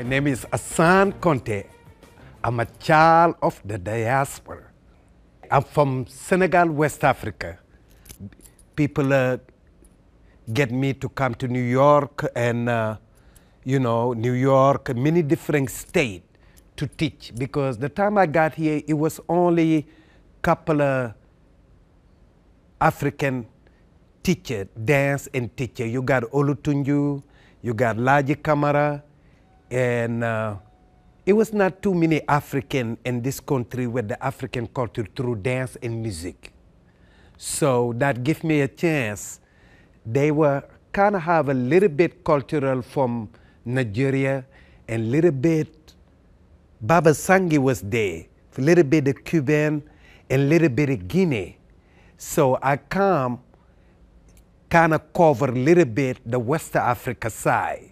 My name is Assane Konte. I'm a child of the diaspora. I'm from Senegal, West Africa. People get me to come to New York and, New York, many different states to teach, because the time I got here, it was only a couple of African teacher, dance and teacher. You got Olutunju, you got Laji Kamara, and it was not too many African in this country with the African culture through dance and music. So that gave me a chance. They were kind of have a little bit cultural from Nigeria, and little bit Baba Sangi was there, a little bit of Cuban, and a little bit of Guinea. So I come kind of cover a little bit the West Africa side.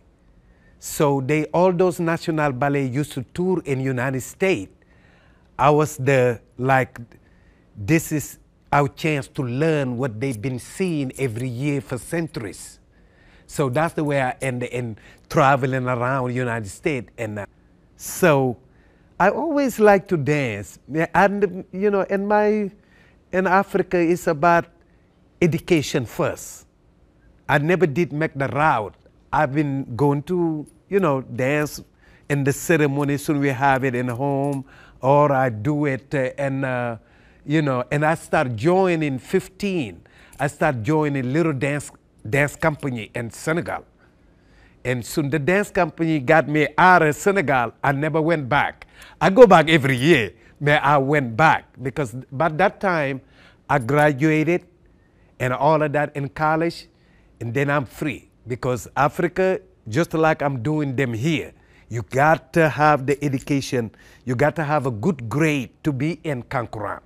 So all those national ballet used to tour in United States. I was this is our chance to learn what they've been seeing every year for centuries. So that's the way I ended in traveling around United States. And so I always like to dance. And, in Africa, it's about education first. I never did make the route. I've been going to, dance in the ceremony, soon we have it in home, or I do it and I start joining 15. I start joining little dance company in Senegal. And soon the dance company got me out of Senegal. I never went back. I go back every year, but I went back because by that time I graduated and all of that in college, and then I'm free. Because Africa, just like I'm doing them here, you got to have the education, you got to have a good grade to be in Kankuran.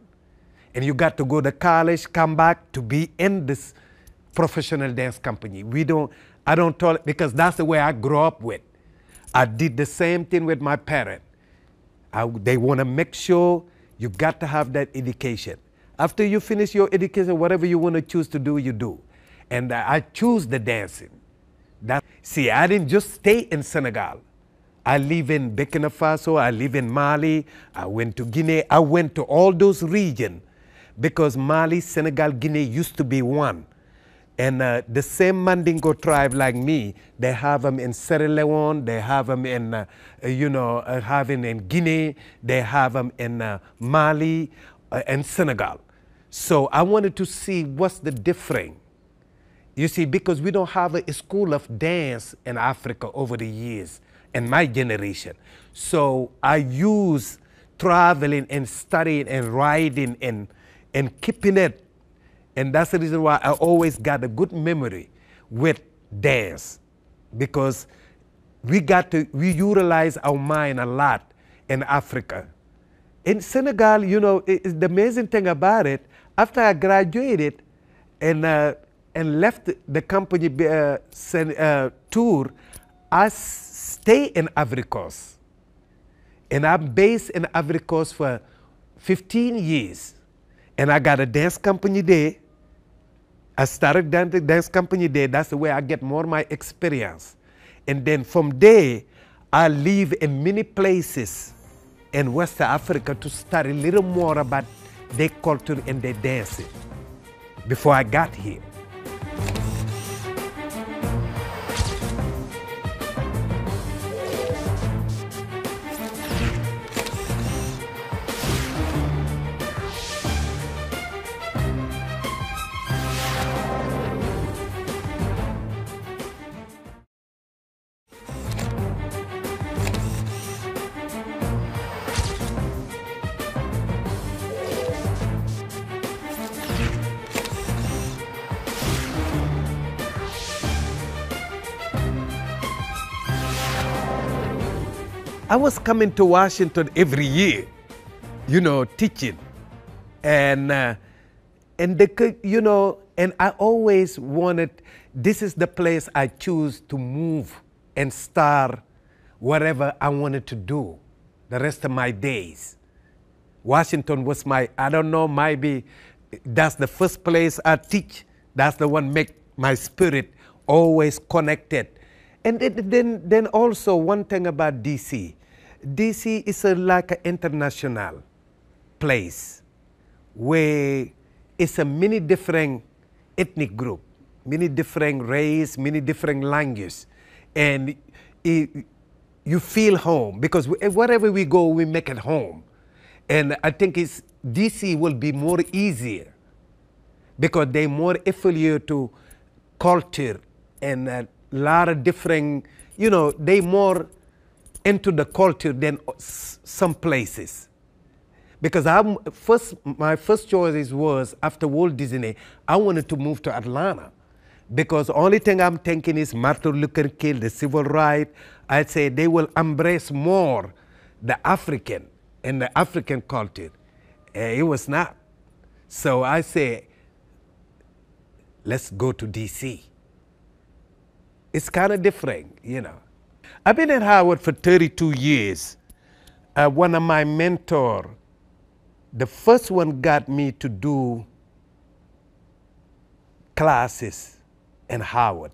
And you got to go to college, come back to be in this professional dance company. I don't tolerate, because that's the way I grew up with. I did the same thing with my parents. They want to make sure you got to have that education. After you finish your education, whatever you want to choose to do, you do. And I choose the dancing. See, I didn't just stay in Senegal. I live in Burkina Faso, I live in Mali, I went to Guinea, I went to all those regions because Mali, Senegal, Guinea used to be one. And the same Mandingo tribe like me, they have them in Sierra Leone, they have them in, having in Guinea, they have them in Mali and Senegal. So I wanted to see what's the difference. You see, because we don't have a school of dance in Africa over the years, in my generation. So I use traveling and studying and writing and keeping it. And that's the reason why I always got a good memory with dance. Because we utilize our mind a lot in Africa. In Senegal, the amazing thing about it, after I graduated and left the company tour, I stay in Ivory Coast. And I'm based in Ivory Coast for 15 years. And I got a dance company there. I started the dance company there. That's the way I get more of my experience. And then from there, I live in many places in West Africa to study a little more about their culture and their dancing before I got here. I was coming to Washington every year, teaching. And I always wanted, this is the place I choose to move and start whatever I wanted to do the rest of my days. Washington was maybe that's the first place I teach. That's the one make my spirit always connected And then also one thing about DC. DC is like an international place where it's a many different ethnic group, many different race, many different languages. And you feel home because wherever we go, we make it home. And I think DC will be more easier because they're more affiliated to culture and a lot of different, you know, they more into the culture than some places. Because my first choice was, after Walt Disney, I wanted to move to Atlanta. Because the only thing I'm thinking is Martin Luther King, the civil rights. I'd say they will embrace more the African and the African culture. It was not. So I say, let's go to DC. It's kind of different, you know. I've been at Howard for 32 years. One of my mentors, the first one got me to do classes in Howard.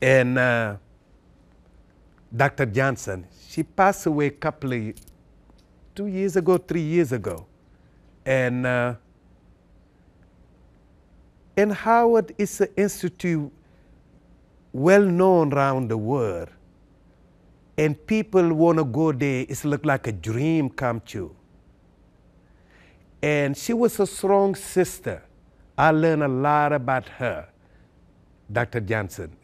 And Dr. Johnson, she passed away a couple of 2 years ago, 3 years ago. And Howard is an institute well known around the world. And people want to go there. It's look like a dream come true. And she was a strong sister. I learned a lot about her, Dr. Johnson.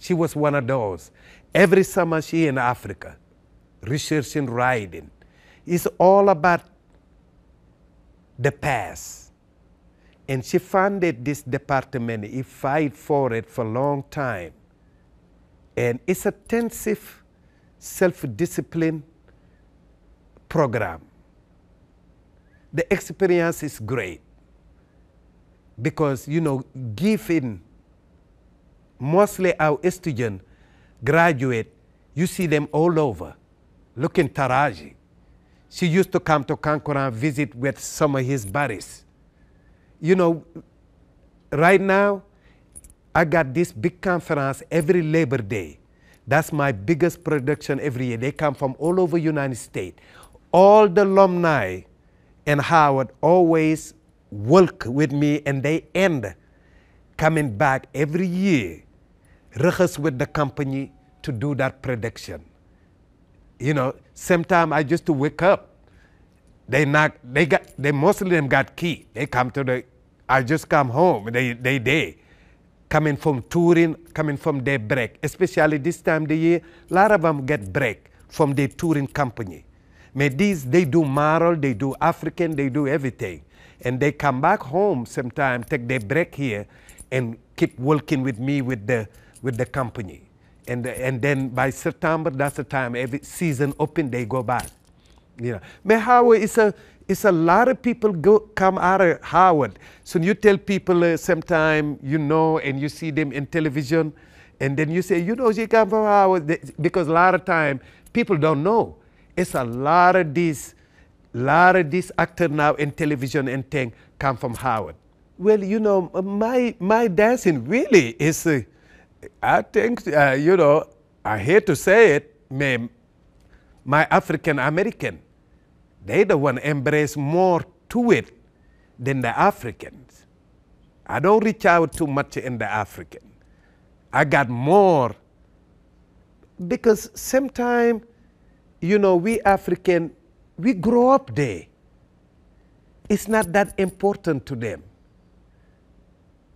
She was one of those. Every summer she in Africa, researching, writing. It's all about the past. And she founded this department. He fight for it for a long time. And it's an intensive self-discipline program. The experience is great because, you know, giving mostly our students, graduate, you see them all over. Look in Taraji. She used to come to Kankura and visit with some of his buddies. You know, right now, I got this big conference every Labor Day. That's my biggest production every year. They come from all over the United States. All the alumni in Howard always work with me, and they end coming back every year, rehearse with the company to do that production. You know, sometimes I just to wake up. Most of them got key. They come to the, I just come home. They coming from touring, coming from their break. Especially this time of the year, a lot of them get break from their touring company. But these, they do Marl, they do African, they do everything. And they come back home sometime, take their break here, and keep working with me with the company. And then by September, that's the time every season open, they go back. You know, but Howard it's a lot of people come out of Howard. So you tell people sometime, you know, and you see them in television, and then you say, you know, she come from Howard, because a lot of time people don't know. It's a lot of these actors now in television and thing come from Howard. Well, you know, my dancing really is, I think, you know, I hate to say it, my African American, they the one embrace more to it than the Africans. I don't reach out too much in the African. I got more because sometimes, you know, we African, we grow up there. It's not that important to them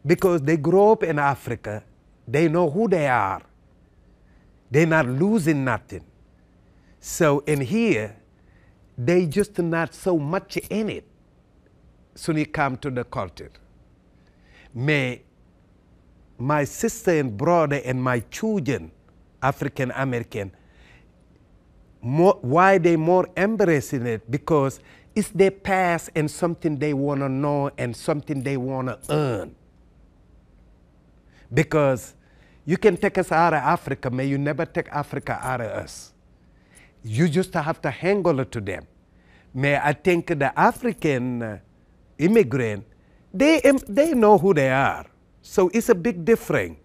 because they grow up in Africa. They know who they are. They're not losing nothing. So in here, they just not so much in it. So you come to the culture. My sister and brother and my children, African American, why they more embracing it? Because it's their past and something they want to know and something they want to earn. Because you can take us out of Africa, may you never take Africa out of us. You just have to hang on to them. I think the African immigrant, they know who they are. So it's a big difference.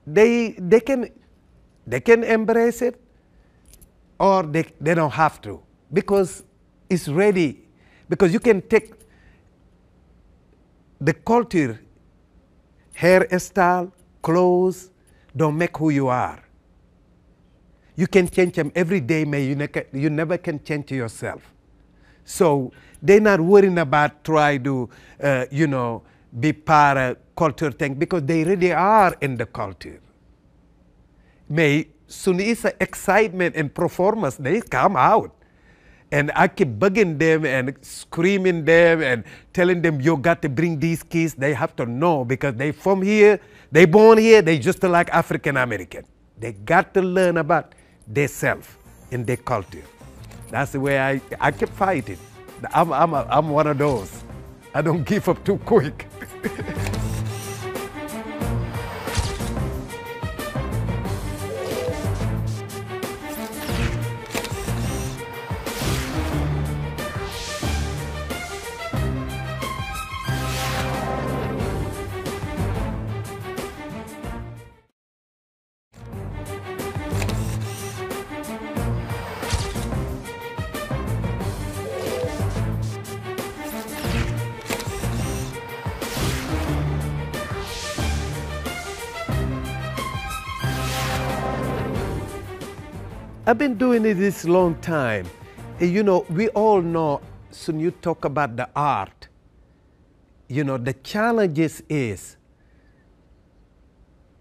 they can embrace it, or they don't have to, because it's ready. Because you can take the culture, hairstyle, clothes, don't make who you are. You can change them every day, man. You never can change yourself. So they're not worrying about try to, be part of culture thing, because they really are in the culture. May soon is excitement and performance, they come out. And I keep bugging them and screaming them and telling them, you got to bring these kids. They have to know, because they from here, they born here, they just like African American. They got to learn about themselves and their culture. That's the way I keep fighting. I'm one of those. I don't give up too quick. I've been doing it this long time. We all know, when you talk about the art, the challenges is,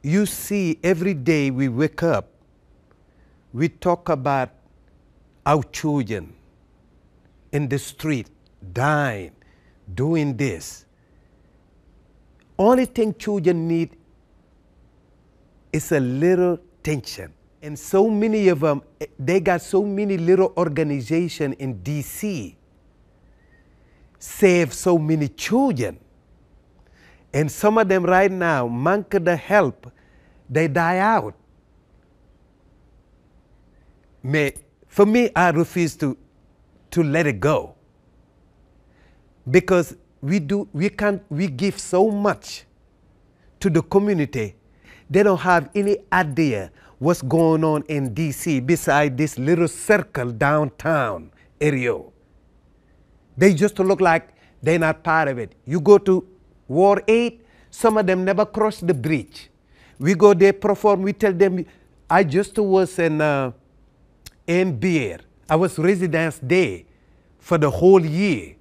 you see every day we wake up, we talk about our children in the street, dying, doing this. Only thing children need is a little attention. And so many of them, they got so many little organizations in DC, save so many children. And some of them right now, monk the help, they die out. For me, I refuse to let it go. Because we give so much to the community, they don't have any idea what's going on in DC beside this little circle downtown area. They just look like they're not part of it. You go to Ward 8, some of them never cross the bridge. We go there, perform, we tell them, I just was in Beer. I was residence there for the whole year.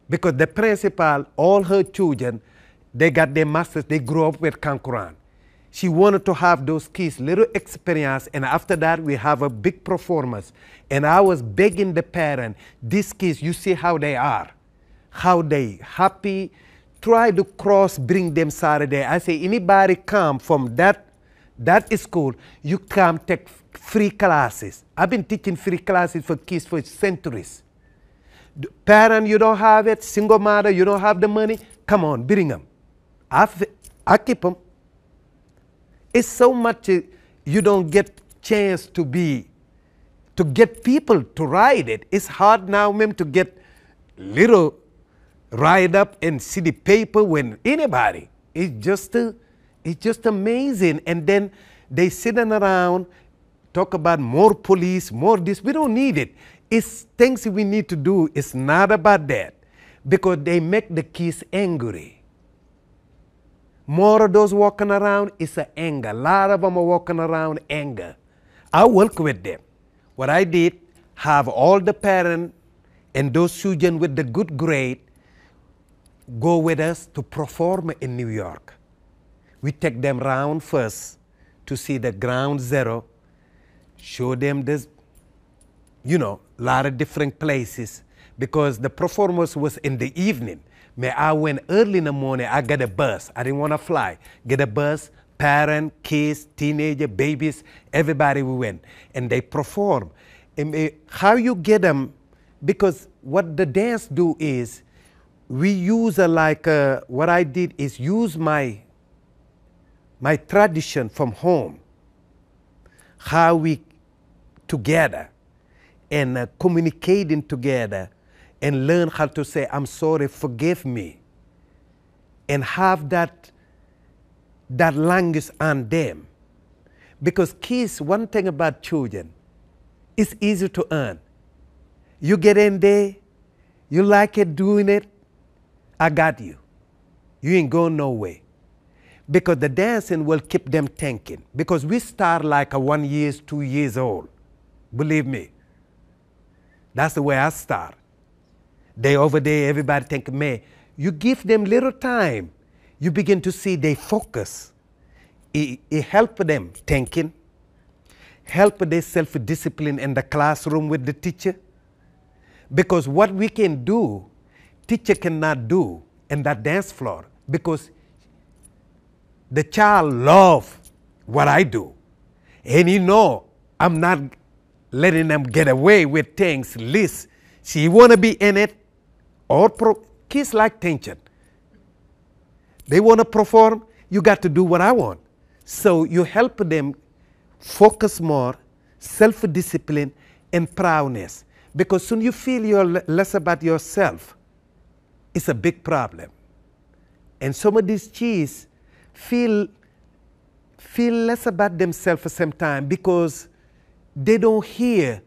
Because the principal, all her children, they got their masters, they grew up with Kankuran. She wanted to have those kids little experience, and after that we have a big performance. And I was begging the parent, these kids, you see how they are, how they happy. Try to cross, bring them Saturday. I say, anybody come from that school, you come take free classes. I've been teaching free classes for kids for centuries. Parent, you don't have it, single mother, you don't have the money, come on, bring them. I keep them. It's so much you don't get chance to get people to ride it. It's hard now, ma'am, to get little ride up and see the paper when anybody. It's just amazing. And then they sitting around, talk about more police, more this. We don't need it. It's things we need to do. It's not about that, because they make the kids angry. More of those walking around is an anger. A lot of them are walking around anger. I work with them. What I did, have all the parents and those children with the good grade go with us to perform in New York. We take them round first to see the ground zero, show them this, a lot of different places, because the performance was in the evening. I went early in the morning, I got a bus. I didn't want to fly. Get a bus, parent, kids, teenager, babies, everybody we went. And they perform. And how you get them, because what the dance do is, we use what I did is use my tradition from home, how we together and communicating together, and learn how to say, I'm sorry, forgive me. And have that that language on them. Because kids, one thing about children, it's easy to earn. You get in there, you like it doing it, I got you. You ain't going nowhere. Because the dancing will keep them thinking. Because we start like a 1 year, 2 years old. Believe me. That's the way I start. They over there, everybody think, man, you give them little time. You begin to see they focus. It help them thinking, help their self-discipline in the classroom with the teacher. Because what we can do, teacher cannot do in that dance floor. Because the child love what I do. And you know, I'm not letting them get away with things. Least she want to be in it. Or kids like tension. They want to perform, you got to do what I want. So you help them focus more, self-discipline, and proudness. Because soon you feel you're less about yourself. It's a big problem. And some of these kids feel less about themselves sometimes because they don't hear,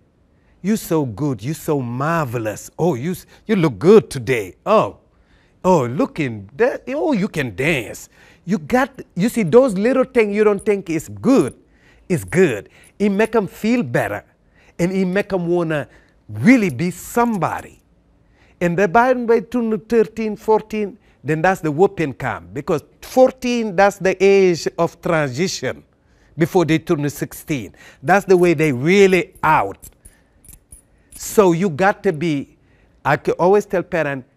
you're so good, you're so marvelous. Oh, you look good today. Oh, looking, oh, you can dance. You see, those little things you don't think is good, is good. It make them feel better. And it make them want to really be somebody. And the by 13, 14, then that's the whooping come. Because 14, that's the age of transition before they turn 16. That's the way they really out. So you got to be, I could always tell parents,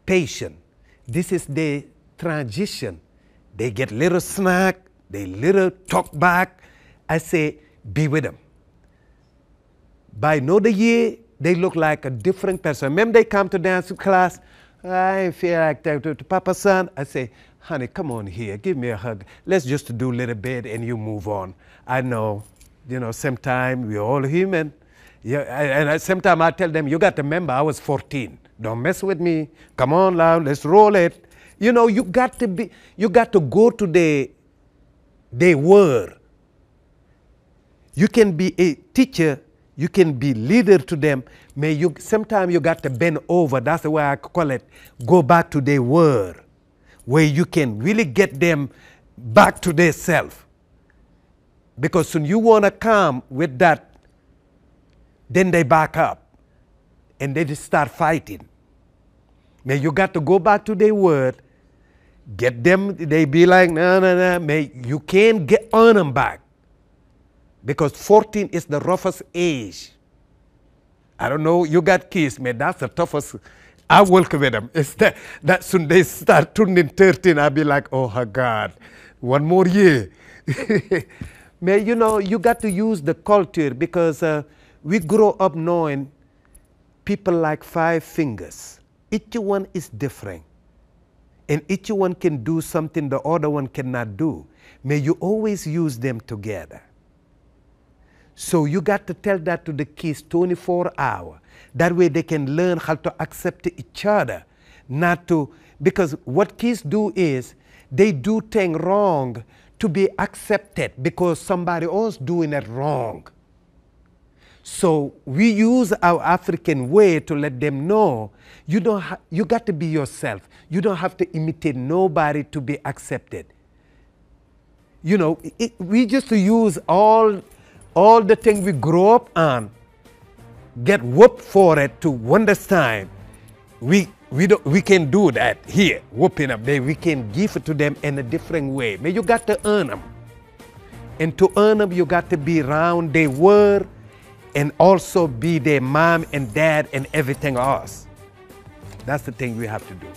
patient. This is the transition. They get little snack, they little talk back. I say, be with them. By another year, they look like a different person. Remember they come to dance class, I feel like to Papa son. I say, honey, come on here, give me a hug. Let's just do a little bit and you move on. I know, sometimes we're all human. Yeah, and sometimes I tell them, you got to remember, I was 14. Don't mess with me. Come on now, let's roll it. You got to go to their word. You can be a teacher, you can be leader to them. Sometimes you got to bend over. That's the way I call it. Go back to their word, where you can really get them back to their self. Because when you want to come with that, then they back up and they just start fighting. You got to go back to their word, get them, they be like, no. You can't earn them back. Because 14 is the roughest age. I don't know, you got kids, man, that's the toughest. I work with them. It's that soon they start turning 13, I'll be like, oh my God, one more year. You got to use the culture because we grow up knowing people like 5 fingers. Each one is different. And each one can do something the other one cannot do. May you always use them together. So you got to tell that to the kids 24 hours. That way they can learn how to accept each other. Because what kids do is they do things wrong to be accepted because somebody else doing it wrong. So we use our African way to let them know you got to be yourself. You don't have to imitate nobody to be accepted. We just use all the things we grow up on, get whooped for it to understand. We can do that here, whooping up there. We can give it to them in a different way. But you got to earn them. And to earn them, you got to be around their word and also be their mom and dad and everything else. That's the thing we have to do.